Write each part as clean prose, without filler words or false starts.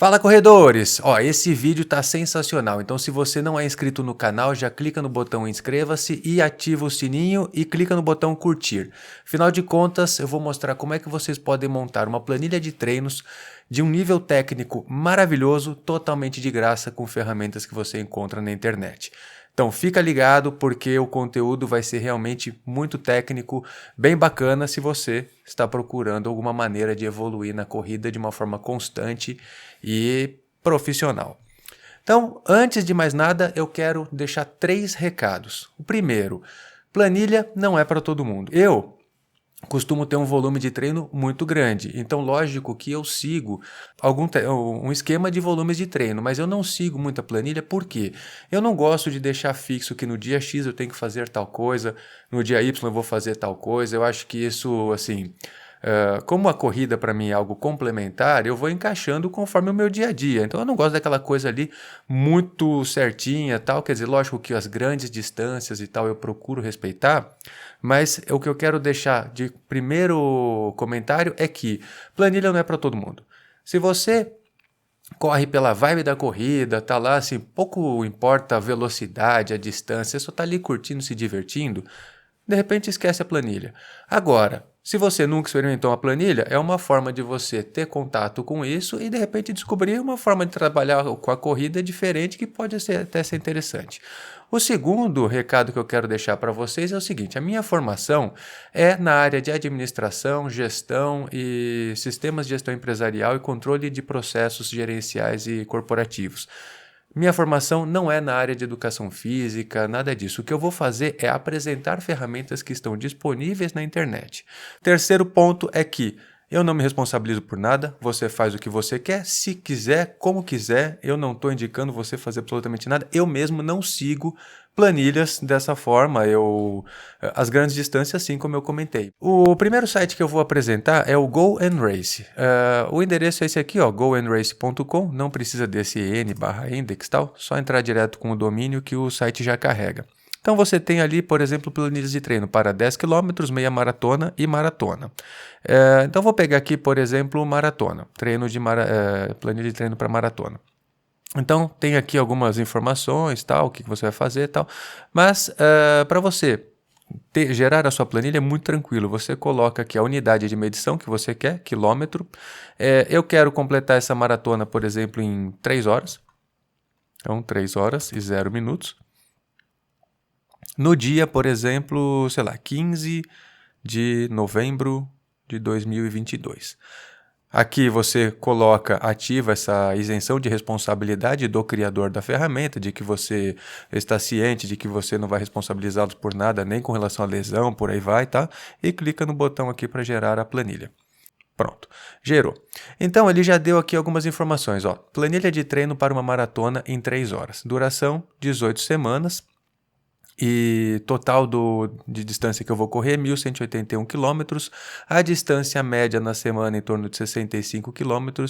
Fala corredores! Ó, esse vídeo tá sensacional, então se você não é inscrito no canal, já clica no botão inscreva-se e ativa o sininho e clica no botão curtir. Afinal de contas, eu vou mostrar como é que vocês podem montar uma planilha de treinos de um nível técnico maravilhoso, totalmente de graça com ferramentas que você encontra na internet. Então fica ligado porque o conteúdo vai ser realmente muito técnico, bem bacana se você está procurando alguma maneira de evoluir na corrida de uma forma constante e profissional. Então, antes de mais nada, eu quero deixar 3 recados. O primeiro, planilha não é para todo mundo. Eu costumo ter um volume de treino muito grande, então lógico que eu sigo um esquema de volumes de treino, mas eu não sigo muita planilha, por quê? Eu não gosto de deixar fixo que no dia X eu tenho que fazer tal coisa, no dia Y eu vou fazer tal coisa. Eu acho que isso, assim, como a corrida para mim é algo complementar, eu vou encaixando conforme o meu dia a dia. Então eu não gosto daquela coisa ali muito certinha, tal. Quer dizer, lógico que as grandes distâncias e tal eu procuro respeitar, mas o que eu quero deixar de primeiro comentário é que planilha não é para todo mundo. Se você corre pela vibe da corrida, tá lá assim, pouco importa a velocidade, a distância, você só tá ali curtindo, se divertindo, de repente esquece a planilha. Agora, se você nunca experimentou uma planilha, é uma forma de você ter contato com isso e de repente descobrir uma forma de trabalhar com a corrida diferente que pode até ser interessante. O segundo recado que eu quero deixar para vocês é o seguinte: a minha formação é na área de administração, gestão e sistemas de gestão empresarial e controle de processos gerenciais e corporativos. Minha formação não é na área de educação física, nada disso. O que eu vou fazer é apresentar ferramentas que estão disponíveis na internet. Terceiro ponto é que eu não me responsabilizo por nada, você faz o que você quer, se quiser, como quiser, eu não estou indicando você fazer absolutamente nada, eu mesmo não sigo planilhas dessa forma, as grandes distâncias assim como eu comentei. O primeiro site que eu vou apresentar é o Go and Race. O endereço é esse aqui, ó, goandrace.com, não precisa desse n/index e tal, só entrar direto com o domínio que o site já carrega. Então você tem ali, por exemplo, planilhas de treino para 10 km, meia maratona e maratona. Então vou pegar aqui, por exemplo, maratona, planilha de treino para maratona. Então tem aqui algumas informações, tal, o que você vai fazer, tal. Mas para você gerar a sua planilha é muito tranquilo. Você coloca aqui a unidade de medição que você quer, quilômetro. Eu quero completar essa maratona, por exemplo, em 3 horas. Então 3 horas e 0 minutos. No dia, por exemplo, sei lá, 15 de novembro de 2022. Aqui você ativa essa isenção de responsabilidade do criador da ferramenta, de que você está ciente de que você não vai responsabilizá-los por nada, nem com relação à lesão, por aí vai, tá? E clica no botão aqui para gerar a planilha. Pronto, gerou. Então ele já deu aqui algumas informações, ó. Planilha de treino para uma maratona em 3 horas. Duração, 18 semanas. E total de distância que eu vou correr, 1.181 km, a distância média na semana em torno de 65 km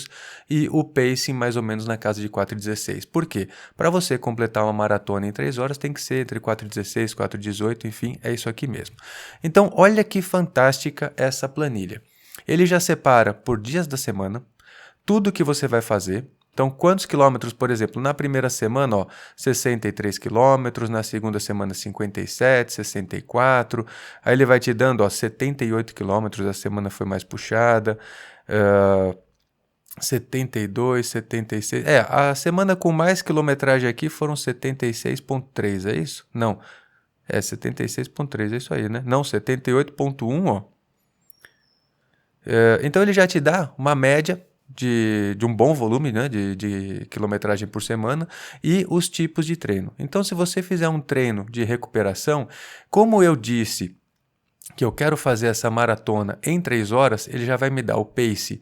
e o pacing mais ou menos na casa de 4,16. Por quê? Para você completar uma maratona em 3 horas tem que ser entre 4,16 e 4,18, enfim, é isso aqui mesmo. Então olha que fantástica essa planilha. Ele já separa por dias da semana tudo que você vai fazer. Então, quantos quilômetros, por exemplo, na primeira semana, ó, 63 quilômetros, na segunda semana 57, 64, aí ele vai te dando, ó, 78 quilômetros, a semana foi mais puxada, 72, 76, a semana com mais quilometragem aqui foram 76,3, é isso? Não, 76,3, é isso aí, né? Não, 78,1, ó. Então ele já te dá uma média de um bom volume, né, de quilometragem por semana e os tipos de treino. Então, se você fizer um treino de recuperação, como eu disse que eu quero fazer essa maratona em 3 horas, ele já vai me dar o pace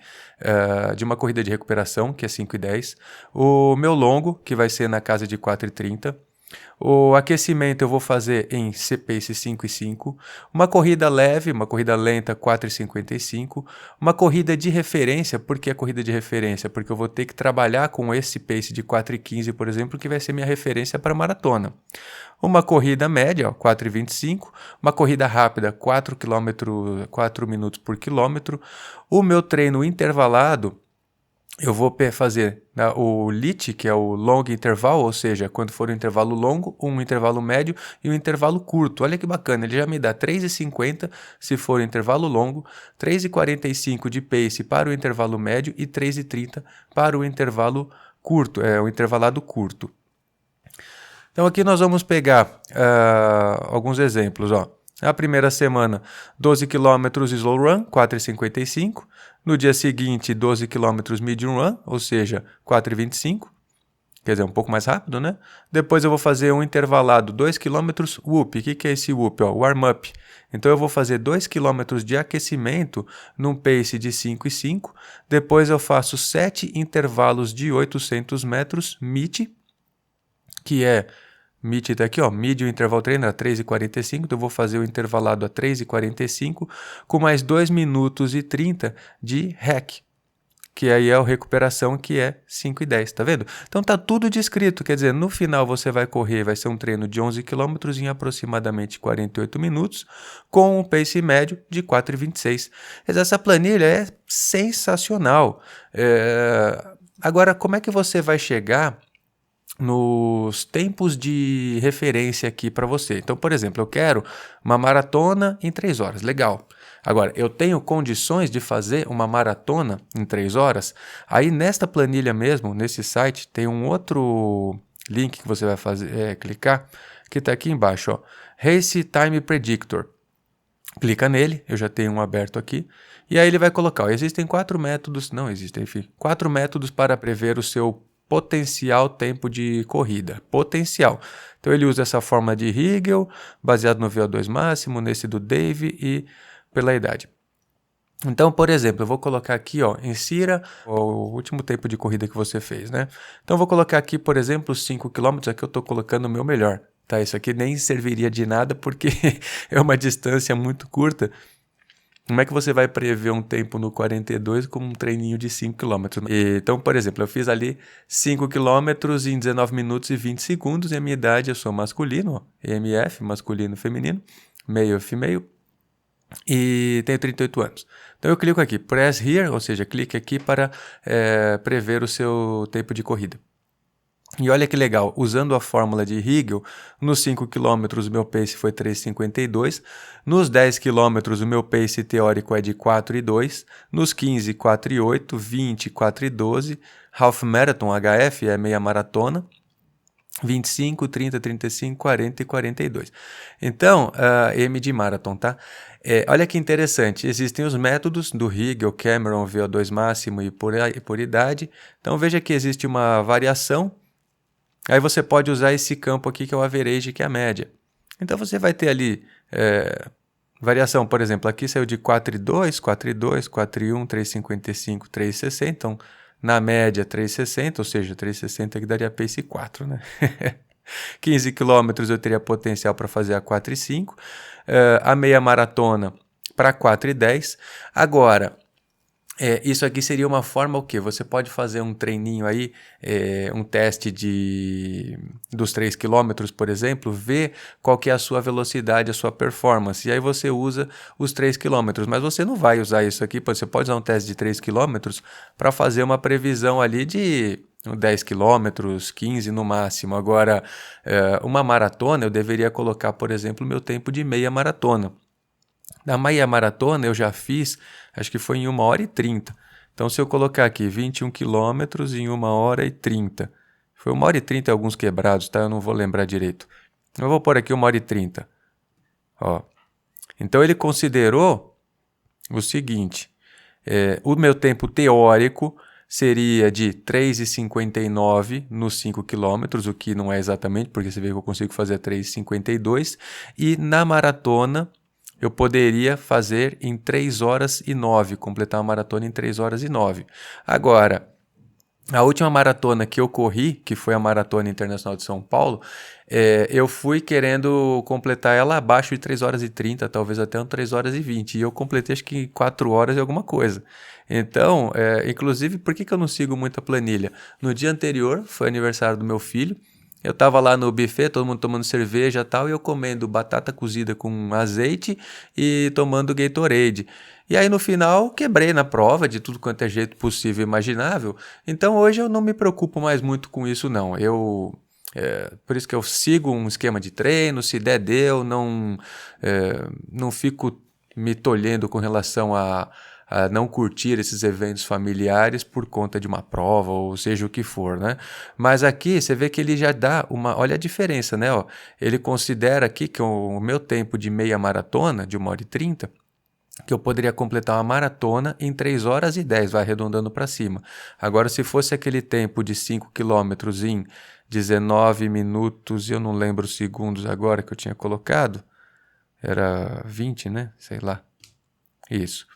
de uma corrida de recuperação, que é 5,10, o meu longo, que vai ser na casa de 4,30, o aquecimento eu vou fazer em C-Pace 5,5, uma corrida leve, uma corrida lenta 4,55, uma corrida de referência. Por que a corrida de referência? Porque eu vou ter que trabalhar com esse pace de 4,15, por exemplo, que vai ser minha referência para maratona. Uma corrida média, 4,25, uma corrida rápida, 4 minutos por quilômetro. O meu treino intervalado, eu vou fazer, né, o LIT, que é o long interval, ou seja, quando for um intervalo longo, um intervalo médio e um intervalo curto. Olha que bacana, ele já me dá 3,50 se for um intervalo longo, 3,45 de pace para o intervalo médio e 3,30 para o intervalo curto, o intervalado curto. Então aqui nós vamos pegar alguns exemplos, ó. Na primeira semana, 12 km slow run, 4,55. No dia seguinte, 12 km medium run, ou seja, 4,25. Quer dizer, um pouco mais rápido, né? Depois eu vou fazer um intervalado, 2 km whoop. O que é esse whoop? Warm-up. Então eu vou fazer 2 km de aquecimento num pace de 5,5. Depois eu faço 7 intervalos de 800 metros MIT, que é MIT tá aqui, ó, Medium Interval Trainer a 3,45, então eu vou fazer o intervalado a 3,45 com mais 2 minutos e 30 de REC, que aí é a recuperação, que é 5,10, tá vendo? Então tá tudo descrito, quer dizer, no final você vai correr, vai ser um treino de 11 km em aproximadamente 48 minutos, com um pace médio de 4,26. Essa planilha é sensacional. Agora, como é que você vai chegar nos tempos de referência aqui para você? Então, por exemplo, eu quero uma maratona em 3 horas, legal. Agora, eu tenho condições de fazer uma maratona em 3 horas? Aí nesta planilha mesmo, nesse site, tem um outro link que você vai fazer, clicar, que está aqui embaixo, ó, Race Time Predictor. Clica nele, eu já tenho um aberto aqui, e aí ele vai colocar, ó, existem 4 métodos, não existem, enfim, 4 métodos para prever o seu potencial tempo de corrida. Potencial. Então ele usa essa forma de Higel, baseado no VO2 máximo, nesse do Dave e pela idade. Então, por exemplo, eu vou colocar aqui, ó, insira o último tempo de corrida que você fez, né? Então eu vou colocar aqui, por exemplo, 5 km, aqui eu estou colocando o meu melhor, tá? Isso aqui nem serviria de nada porque é uma distância muito curta. Como é que você vai prever um tempo no 42 com um treininho de 5 km? Então, por exemplo, eu fiz ali 5 km em 19 minutos e 20 segundos e a minha idade, eu sou masculino, ó, EMF, masculino, feminino, male, female, e tenho 38 anos. Então eu clico aqui, press here, ou seja, clique aqui para prever o seu tempo de corrida. E olha que legal, usando a fórmula de Higel, nos 5 km o meu pace foi 3,52, nos 10 km o meu pace teórico é de 4,2, nos 15, 4,8, 20, 4,12, Half Marathon, HF, é meia maratona, 25, 30, 35, 40 e 42. Então, M de Marathon, tá? Olha que interessante, existem os métodos do Higel, Cameron, VO2 máximo e por idade. Então veja que existe uma variação. Aí você pode usar esse campo aqui que é o average, que é a média. Então você vai ter ali variação, por exemplo, aqui saiu de 4,2, 4,2, 4,1, 3,55, 3,60. Então, na média 3,60, ou seja, 3,60 que daria pace 4, né? 15 quilômetros eu teria potencial para fazer a 4,5. A meia maratona para 4,10. Agora, isso aqui seria uma forma o quê? Você pode fazer um treininho aí, um teste dos 3 km, por exemplo, ver qual que é a sua velocidade, a sua performance. E aí você usa os 3 km, mas você não vai usar isso aqui. Você pode usar um teste de 3 km para fazer uma previsão ali de 10 km, 15 no máximo. Agora, uma maratona eu deveria colocar, por exemplo, o meu tempo de meia maratona. Na meia maratona eu já fiz, acho que foi em 1h30. Então se eu colocar aqui 21 quilômetros em 1h30, foi 1h30 alguns quebrados, tá? Eu não vou lembrar direito. Eu vou pôr aqui 1h30. Ó. Então ele considerou o seguinte, o meu tempo teórico seria de 3,59 nos 5 km, o que não é exatamente, porque você vê que eu consigo fazer 3,52, e na maratona eu poderia fazer em 3 horas e 9, completar uma maratona em 3 horas e 9. Agora, a última maratona que eu corri, que foi a Maratona Internacional de São Paulo, eu fui querendo completar ela abaixo de 3 horas e 30, talvez até 3 horas e 20, e eu completei acho que 4 horas e alguma coisa. Então, inclusive, por que eu não sigo muita planilha? No dia anterior, foi aniversário do meu filho, eu tava lá no buffet, todo mundo tomando cerveja e tal, e eu comendo batata cozida com azeite e tomando Gatorade. E aí no final quebrei na prova de tudo quanto é jeito possível e imaginável. Então hoje eu não me preocupo mais muito com isso não. Por isso que eu sigo um esquema de treino, se der deu, não fico me tolhendo com relação a não curtir esses eventos familiares por conta de uma prova ou seja o que for, né? Mas aqui você vê que ele já dá olha a diferença, né? Ó, ele considera aqui que o meu tempo de meia maratona, de 1h30, que eu poderia completar uma maratona em 3h10, vai arredondando para cima. Agora, se fosse aquele tempo de 5 quilômetros em 19 minutos, eu não lembro os segundos agora que eu tinha colocado, era 20, né? Sei lá. Isso.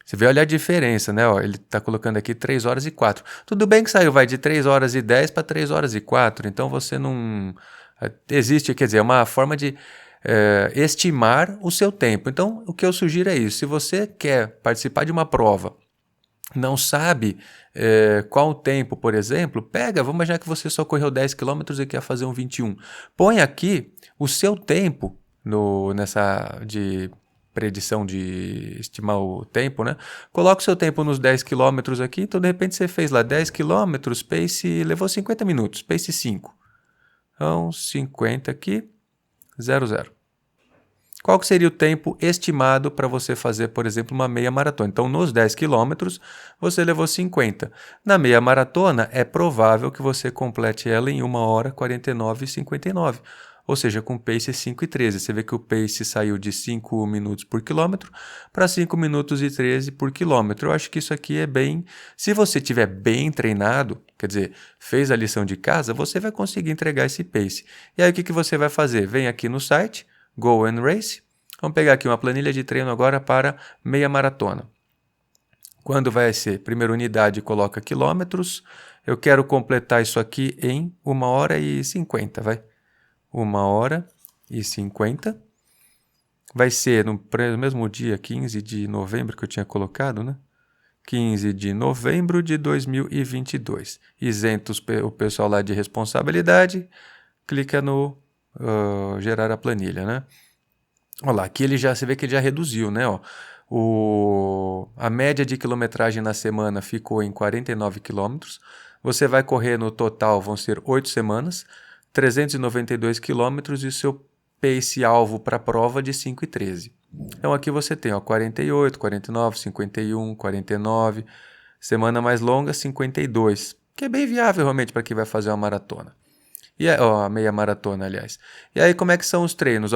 Você vê, olha a diferença, né? Ó, ele está colocando aqui 3h04. Tudo bem que saiu, vai de 3h10 para 3h04, então você não... Existe, quer dizer, é uma forma de estimar o seu tempo. Então, o que eu sugiro é isso. Se você quer participar de uma prova, não sabe qual o tempo, por exemplo, vamos imaginar que você só correu 10 quilômetros e quer fazer um 21. Põe aqui o seu tempo nessa de predição de estimar o tempo, né? Coloca o seu tempo nos 10 quilômetros aqui, então de repente você fez lá 10 quilômetros, pace levou 50 minutos, pace 5. Então, 50 aqui, 00. Qual que seria o tempo estimado para você fazer, por exemplo, uma meia maratona? Então, nos 10 quilômetros, você levou 50. Na meia maratona, é provável que você complete ela em 1h49:59. Ou seja, com pace 5:13. Você vê que o pace saiu de 5 minutos por quilômetro para 5 minutos e 13 por quilômetro. Eu acho que isso aqui é bem... Se você estiver bem treinado, quer dizer, fez a lição de casa, você vai conseguir entregar esse pace. E aí o que você vai fazer? Vem aqui no site, Go and Race. Vamos pegar aqui uma planilha de treino agora para meia maratona. Quando vai ser? Primeira unidade, coloca quilômetros. Eu quero completar isso aqui em 1h50, vai. 1h50. Vai ser no mesmo dia, 15 de novembro que eu tinha colocado, né? 15 de novembro de 2022. Isentos o pessoal lá de responsabilidade, clica no gerar a planilha, né? Olha lá, aqui você vê que ele já reduziu, né? Ó, a média de quilometragem na semana ficou em 49 quilômetros. Você vai correr no total, vão ser 8 semanas, 392 quilômetros e o seu pace alvo para a prova de 5:13. Então aqui você tem 48, 49, 51, 49, semana mais longa 52, que é bem viável realmente para quem vai fazer uma maratona. E a meia maratona, aliás. E aí como é que são os treinos?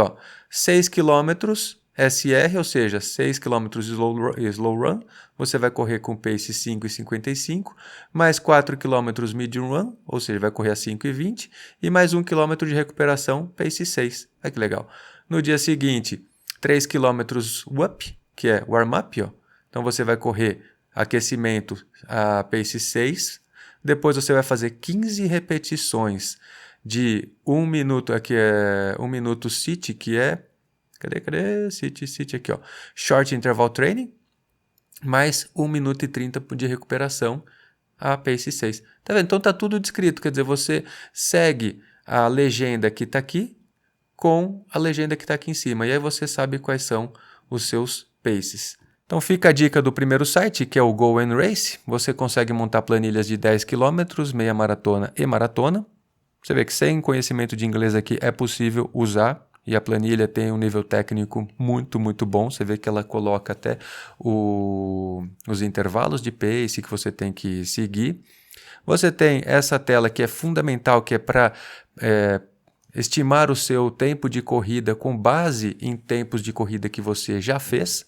6 quilômetros SR, ou seja, 6 km slow run, você vai correr com pace 5:55, mais 4 km medium run, ou seja, vai correr a 5:20, e mais 1 km de recuperação, pace 6. Olha que legal. No dia seguinte, 3 km WUP, que é warm-up, então você vai correr aquecimento a pace 6, depois você vai fazer 15 repetições de 1 minuto, aqui é 1 minuto sit, que é... Cadê? Sit aqui, Short Interval Training, mais 1 minuto e 30 de recuperação a pace 6. Tá vendo? Então tá tudo descrito, quer dizer, você segue a legenda que tá aqui com a legenda que tá aqui em cima, e aí você sabe quais são os seus paces. Então fica a dica do primeiro site, que é o Go and Race. Você consegue montar planilhas de 10 km, meia maratona e maratona. Você vê que sem conhecimento de inglês aqui é possível usar. E a planilha tem um nível técnico muito, muito bom. Você vê que ela coloca até os intervalos de pace que você tem que seguir. Você tem essa tela que é fundamental, que é para estimar o seu tempo de corrida com base em tempos de corrida que você já fez.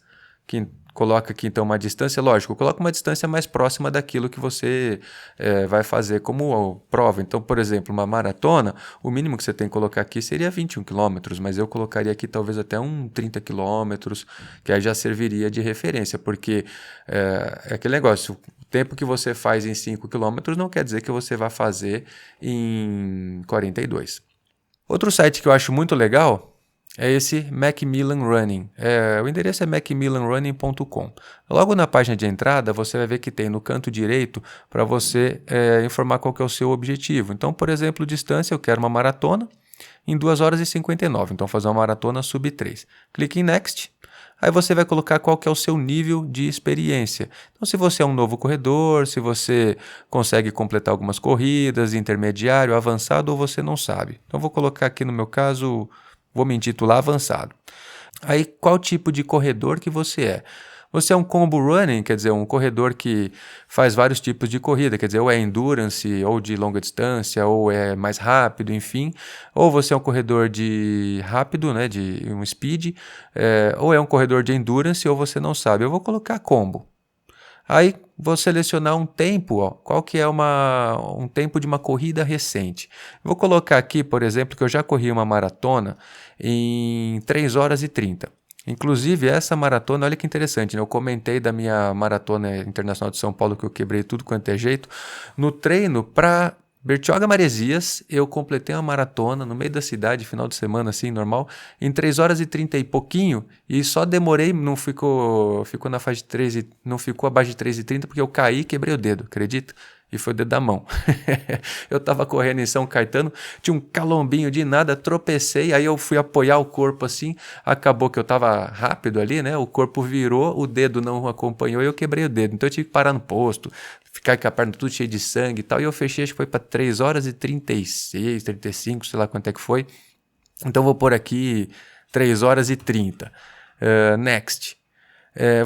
Que coloca aqui então uma distância, lógico, coloca uma distância mais próxima daquilo que você vai fazer como prova. Então, por exemplo, uma maratona, o mínimo que você tem que colocar aqui seria 21 km, mas eu colocaria aqui talvez até 30 km, que aí já serviria de referência, porque é aquele negócio, o tempo que você faz em 5 km não quer dizer que você vai fazer em 42. Outro site que eu acho muito legal é esse Macmillan Running. O endereço é macmillanrunning.com. Logo na página de entrada, você vai ver que tem no canto direito para você informar qual que é o seu objetivo. Então, por exemplo, distância, eu quero uma maratona em 2h59. Então, fazer uma maratona sub 3. Clique em Next. Aí você vai colocar qual que é o seu nível de experiência. Então, se você é um novo corredor, se você consegue completar algumas corridas, intermediário, avançado, ou você não sabe. Então, vou colocar aqui no meu caso, vou me intitular avançado. Aí, qual tipo de corredor que você é? Você é um combo running, quer dizer, um corredor que faz vários tipos de corrida, quer dizer, ou é endurance, ou de longa distância, ou é mais rápido, enfim. Ou você é um corredor de rápido, né, de um speed, ou é um corredor de endurance, ou você não sabe. Eu vou colocar combo. Aí vou selecionar um tempo, ó, qual que é um tempo de uma corrida recente. Vou colocar aqui, por exemplo, que eu já corri uma maratona em 3 horas e 30. Inclusive, essa maratona, olha que interessante, né? Eu comentei da minha maratona internacional de São Paulo que eu quebrei tudo quanto é jeito. No treino para Bertioga Maresias, eu completei uma maratona no meio da cidade, final de semana, assim, normal, em 3 horas e 30 e pouquinho, e só demorei, ficou na faixa de 3 não ficou abaixo de 3 e 30 porque eu caí e quebrei o dedo, acredita? E foi o dedo da mão. Eu tava correndo em São Caetano, tinha um calombinho de nada, tropecei, aí eu fui apoiar o corpo assim, acabou que eu tava rápido ali, né? O corpo virou, o dedo não acompanhou e eu quebrei o dedo. Então eu tive que parar no posto, ficar com a perna tudo cheia de sangue e tal. E eu fechei, acho que foi para 3 horas e 36, 35, sei lá quanto é que foi. Então vou pôr aqui 3 horas e 30. Next.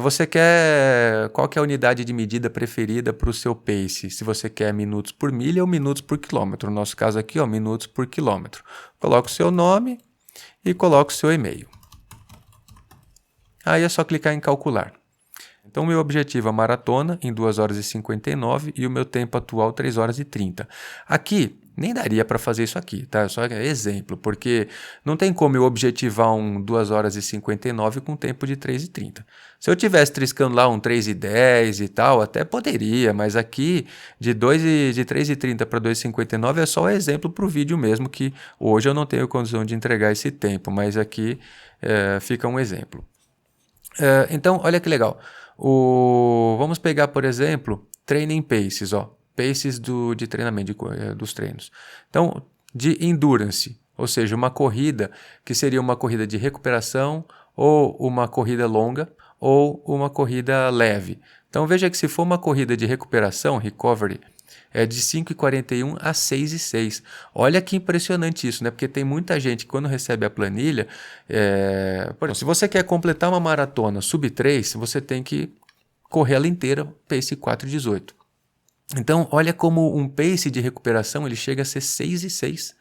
Você quer qual que é a unidade de medida preferida para o seu pace? Se você quer minutos por milha ou minutos por quilômetro. No nosso caso aqui, ó, minutos por quilômetro. Coloca o seu nome e coloca o seu e-mail. Aí é só clicar em calcular. Então, o meu objetivo é a maratona em 2 horas e 59 e o meu tempo atual 3 horas e 30. Aqui, nem daria para fazer isso aqui, tá? Só exemplo, porque não tem como eu objetivar um 2 horas e 59 com tempo de 3 e 30. Se eu tivesse triscando lá um 3 e 10 e tal, até poderia, mas aqui de 3 e 30 para 2 e 59 é só um exemplo para o vídeo mesmo, que hoje eu não tenho condição de entregar esse tempo, mas aqui fica um exemplo. Então, olha que legal. Vamos pegar, por exemplo, training paces, ó, paces de treinamento, dos treinos. Então, de endurance, ou seja, uma corrida que seria uma corrida de recuperação, ou uma corrida longa, ou uma corrida leve. Então, veja que se for uma corrida de recuperação, recovery, é de 5,41 a 6,6. Olha que impressionante isso, né? Porque tem muita gente que quando recebe a planilha, por exemplo, se você quer completar uma maratona sub 3, você tem que correr ela inteira, pace 4,18. Então, olha como um pace de recuperação ele chega a ser 6,6.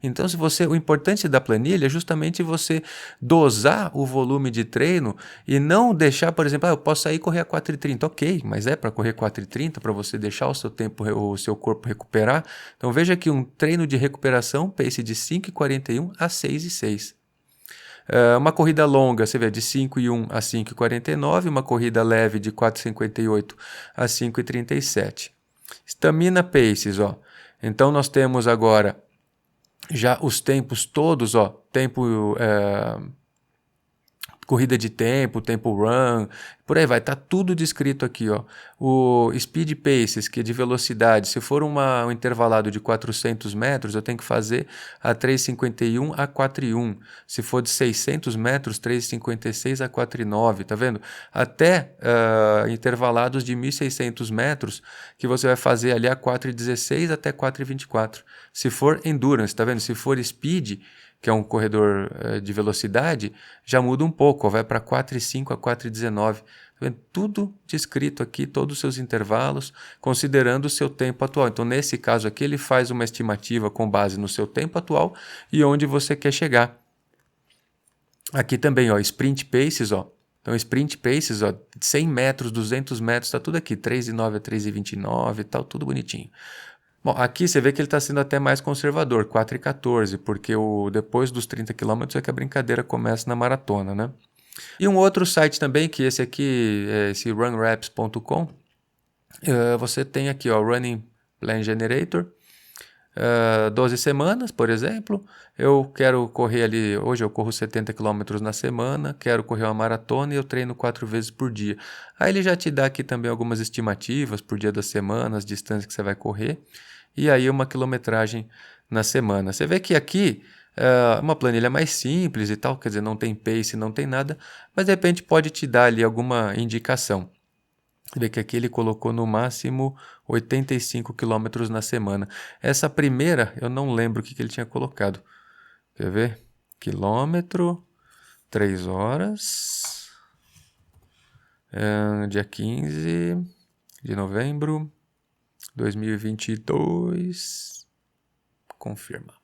Então, o importante da planilha é justamente você dosar o volume de treino e não deixar, por exemplo, eu posso sair e correr a 4,30. Ok, mas é para correr 4,30 para você deixar o seu tempo, o seu corpo recuperar. Então, veja aqui um treino de recuperação, pace de 5,41 a 6,6. Uma corrida longa, você vê, de 5,1 a 5,49. Uma corrida leve de 4,58 a 5,37. Stamina paces, ó. Então, nós temos agora já os tempos todos, ó, corrida de tempo run, por aí vai, tá tudo descrito aqui, ó. O speed paces, que é de velocidade, se for um intervalado de 400 metros, eu tenho que fazer a 3,51 a 4,1. Se for de 600 metros, 3,56 a 4,9, tá vendo? Até intervalados de 1.600 metros, que você vai fazer ali a 4,16 até 4,24. Se for endurance, tá vendo? Se for speed, que é um corredor de velocidade, já muda um pouco, vai para 4,5 a 4,19. Tudo descrito aqui, todos os seus intervalos, considerando o seu tempo atual. Então, nesse caso aqui, ele faz uma estimativa com base no seu tempo atual e onde você quer chegar. Aqui também, ó, sprint paces, ó. Então, sprint paces, ó, 100 metros, 200 metros, está tudo aqui, 3,9 a 3,29 e tal, tudo bonitinho. Bom, aqui você vê que ele está sendo até mais conservador, 4,14, porque depois dos 30 km é que a brincadeira começa na maratona, né? E um outro site também, que esse aqui, esse runraps.com, você tem aqui, ó, Running Plan Generator, 12 semanas, por exemplo. Eu quero correr ali, hoje eu corro 70 km na semana, quero correr uma maratona e eu treino 4 vezes por dia. Aí ele já te dá aqui também algumas estimativas por dia da semana, as distâncias que você vai correr, e aí uma quilometragem na semana. Você vê que aqui uma planilha mais simples e tal, quer dizer, não tem pace, não tem nada, mas de repente pode te dar ali alguma indicação. Você vê que aqui ele colocou no máximo 85 km na semana. Essa primeira, eu não lembro o que ele tinha colocado. Quer ver? Quilômetro, 3 horas, dia 15 de novembro, 2022, confirma.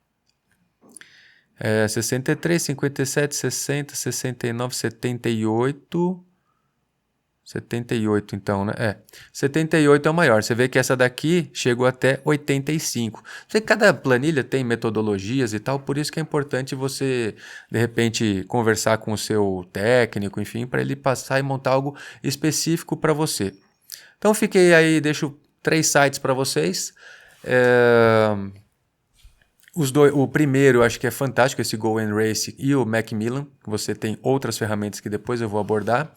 63, 57, 60, 69, 78... 78 então, né? 78 é o maior. Você vê que essa daqui chegou até 85. Você, cada planilha tem metodologias e tal, por isso que é importante você, de repente, conversar com o seu técnico, enfim, para ele passar e montar algo específico para você. Então, fiquei aí, deixo 3 sites para vocês. O primeiro eu acho que é fantástico, esse Go and Race e o Macmillan. Você tem outras ferramentas que depois eu vou abordar.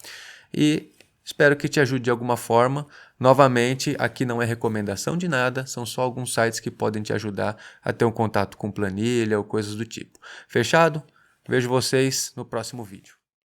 E espero que te ajude de alguma forma. Novamente, aqui não é recomendação de nada, são só alguns sites que podem te ajudar a ter um contato com planilha ou coisas do tipo. Fechado? Vejo vocês no próximo vídeo.